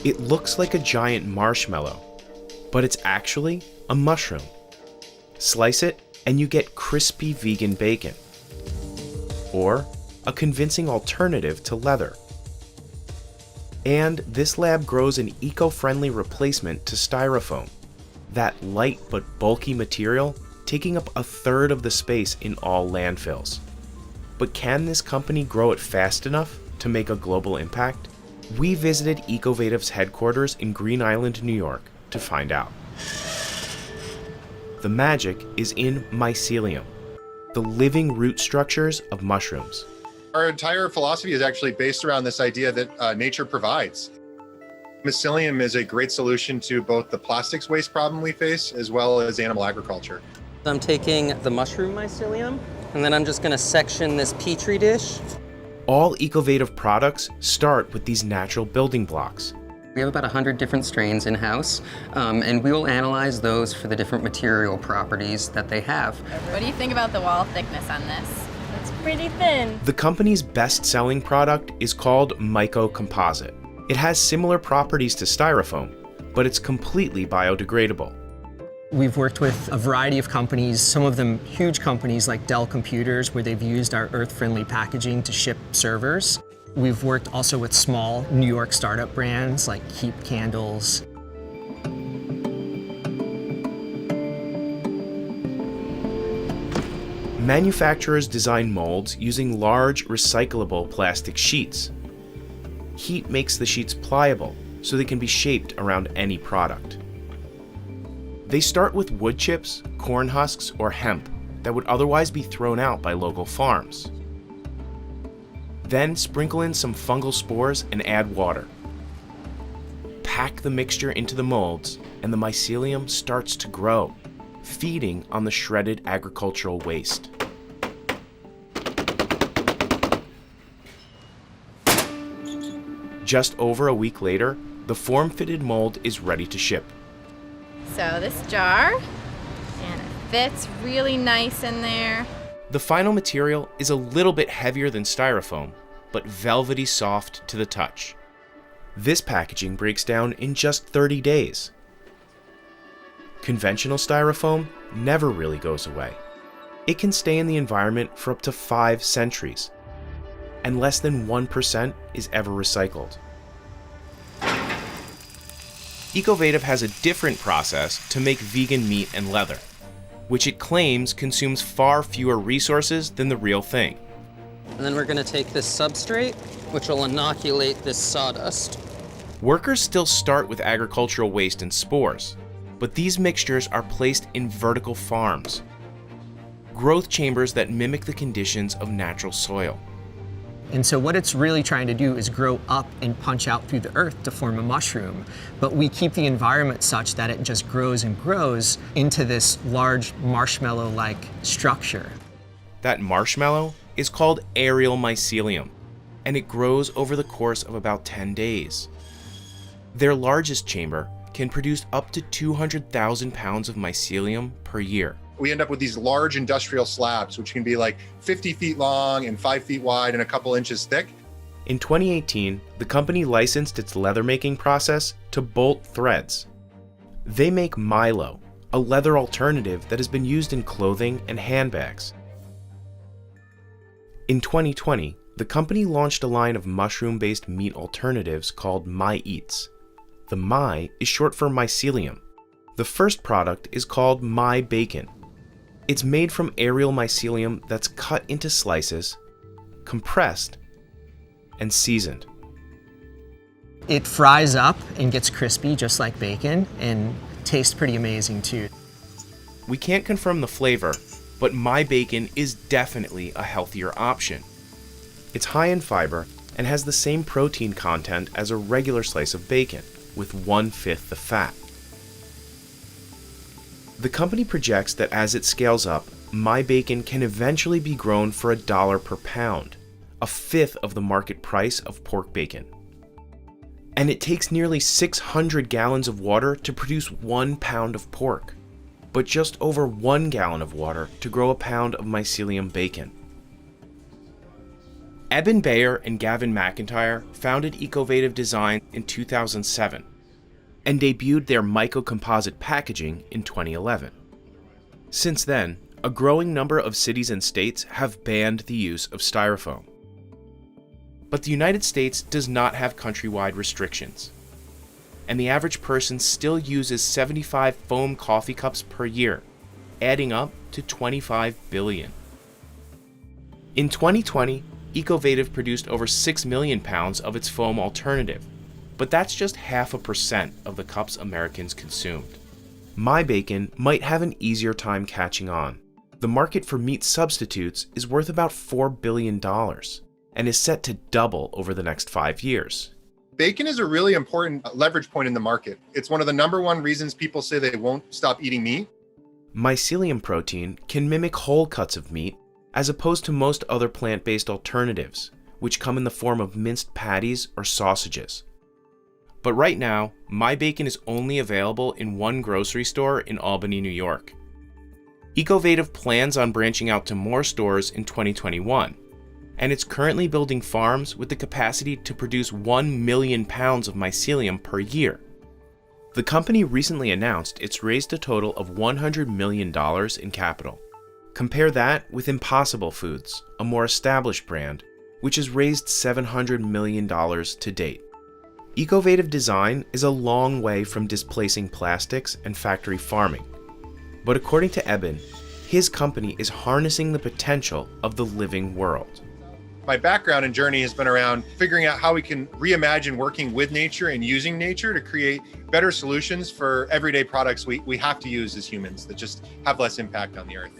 It looks like a giant marshmallow, but it's actually a mushroom. Slice it and you get crispy vegan bacon, or a convincing alternative to leather. And this lab grows an eco-friendly replacement to styrofoam, that light but bulky material taking up a third of the space in all landfills. But can this company grow it fast enough to make a global impact? We visited Ecovative's headquarters in Green Island, New York to find out. The magic is in mycelium, the living root structures of mushrooms. Our entire philosophy is actually based around this idea that nature provides. Mycelium is a great solution to both the plastics waste problem we face as well as animal agriculture. I'm taking the mushroom mycelium, and then I'm just going to section this petri dish. All Ecovative products start with these natural building blocks. We have about 100 different strains in-house, and we will analyze those for the different material properties that they have. What do you think about the wall thickness on this? It's pretty thin. The company's best-selling product is called Myco-Composite. It has similar properties to styrofoam, but it's completely biodegradable. We've worked with a variety of companies, some of them huge companies like Dell Computers, where they've used our earth-friendly packaging to ship servers. We've worked also with small New York startup brands like Keep Candles. Manufacturers design molds using large, recyclable plastic sheets. Heat makes the sheets pliable, so they can be shaped around any product. They start with wood chips, corn husks, or hemp that would otherwise be thrown out by local farms. Then sprinkle in some fungal spores and add water. Pack the mixture into the molds, and the mycelium starts to grow, feeding on the shredded agricultural waste. Just over a week later, the form-fitted mold is ready to ship. So this jar, and it fits really nice in there. The final material is a little bit heavier than styrofoam, but velvety soft to the touch. This packaging breaks down in just 30 days. Conventional styrofoam never really goes away. It can stay in the environment for up to 5 centuries, and less than 1% is ever recycled. Ecovative has a different process to make vegan meat and leather, which it claims consumes far fewer resources than the real thing. And then we're going to take this substrate, which will inoculate this sawdust. Workers still start with agricultural waste and spores, but these mixtures are placed in vertical farms, growth chambers that mimic the conditions of natural soil. And so what it's really trying to do is grow up and punch out through the earth to form a mushroom. But we keep the environment such that it just grows and grows into this large marshmallow-like structure. That marshmallow is called aerial mycelium, and it grows over the course of about 10 days. Their largest chamber can produce up to 200,000 pounds of mycelium per year. We end up with these large industrial slabs, which can be like 50 feet long and 5 feet wide and a couple inches thick. In 2018, the company licensed its leather-making process to Bolt Threads. They make Milo, a leather alternative that has been used in clothing and handbags. In 2020, the company launched a line of mushroom-based meat alternatives called My Eats. The My is short for mycelium. The first product is called My Bacon. It's made from aerial mycelium that's cut into slices, compressed, and seasoned. It fries up and gets crispy just like bacon and tastes pretty amazing too. We can't confirm the flavor, but My Bacon is definitely a healthier option. It's high in fiber and has the same protein content as a regular slice of bacon, with 1/5 the fat. The company projects that as it scales up, My Bacon can eventually be grown for $1 per pound, a fifth of the market price of pork bacon. And it takes nearly 600 gallons of water to produce 1 pound of pork, but just over 1 gallon of water to grow a pound of mycelium bacon. Eben Bayer and Gavin McIntyre founded Ecovative Design in 2007 and debuted their micro-composite packaging in 2011. Since then, a growing number of cities and states have banned the use of styrofoam. But the United States does not have countrywide restrictions, and the average person still uses 75 foam coffee cups per year, adding up to 25 billion. In 2020, Ecovative produced over 6 million pounds of its foam alternative, but that's just 0.5% of the cups Americans consumed. My Bacon might have an easier time catching on. The market for meat substitutes is worth about $4 billion and is set to double over the next 5 years. Bacon is a really important leverage point in the market. It's one of the #1 reasons people say they won't stop eating meat. Mycelium protein can mimic whole cuts of meat as opposed to most other plant-based alternatives, which come in the form of minced patties or sausages. But right now, My Bacon is only available in one grocery store in Albany, New York. Ecovative plans on branching out to more stores in 2021, and it's currently building farms with the capacity to produce 1 million pounds of mycelium per year. The company recently announced it's raised a total of $100 million in capital. Compare that with Impossible Foods, a more established brand, which has raised $700 million to date. Ecovative Design is a long way from displacing plastics and factory farming. But according to Eben, his company is harnessing the potential of the living world. My background and journey has been around figuring out how we can reimagine working with nature and using nature to create better solutions for everyday products we have to use as humans that just have less impact on the earth.